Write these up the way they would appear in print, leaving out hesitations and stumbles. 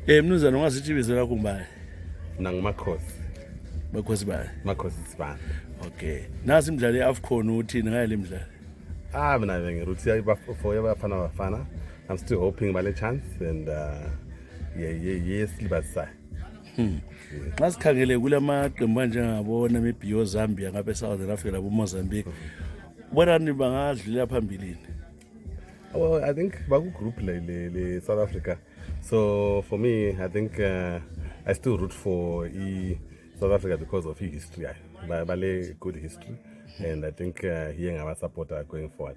Mnumzane ungasithi ibizo lakho ngubani? Umakhosi. Makhosi bani? Umakhosi Sibanda. Okay. Nasi imidlalo yeAfcon uthini ngayo le midlalo? Mina ngiruthi for bafana. I'm still hoping by the chance and yes libasa. Xa sikhangele kulamaqembu anjengabona maybe Zambia ngabe South Africa labo Mozambique. Bonani bangadlulela phambilini? Well, I think baku group le South Africa. So for me, I think I still root for South Africa because of his history. Bale good history, and I think he and our supporter going forward.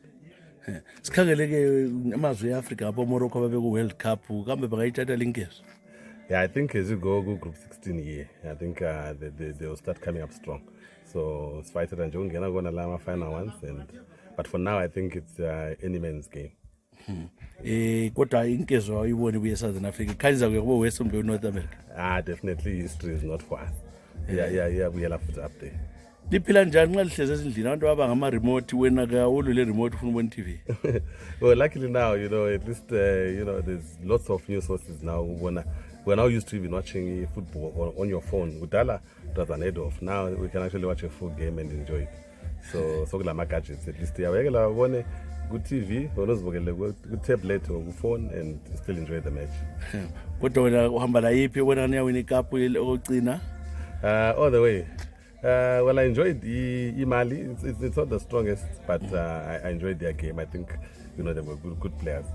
Sikhangele ke amazwe eAfrica apho Morocco babe ku World Cup kambe bangayithatha linkezo. Yeah, I think as you go group 16 here, I think they will start coming up strong. So it's fighter and John Gena gonna lama final ones, but for now I think it's any man's game. Kodwa inkezo ayiboni buye South Africa. Khanza ke kubo West North America. Definitely history is not for us. Yeah, we have to up there. Liphila njani nxa lihleze ezindlini abantu abangama remote wena ka ulule remote ufuna ubona TV? Well, luckily now, at least there's lots of new sources now. We're now used to even watching football on your phone. Udala does an head off. Now we can actually watch a full game and enjoy it. So kula gadgets at least yawekela ubone good TV, onozibukele good tablet or phone and still enjoy the match. Kodwa wena uhamba la yipi wena niyawina icup okugcina? All the way. Well, I enjoyed Mali. It's not the strongest, but I enjoyed their game. I think they were good players.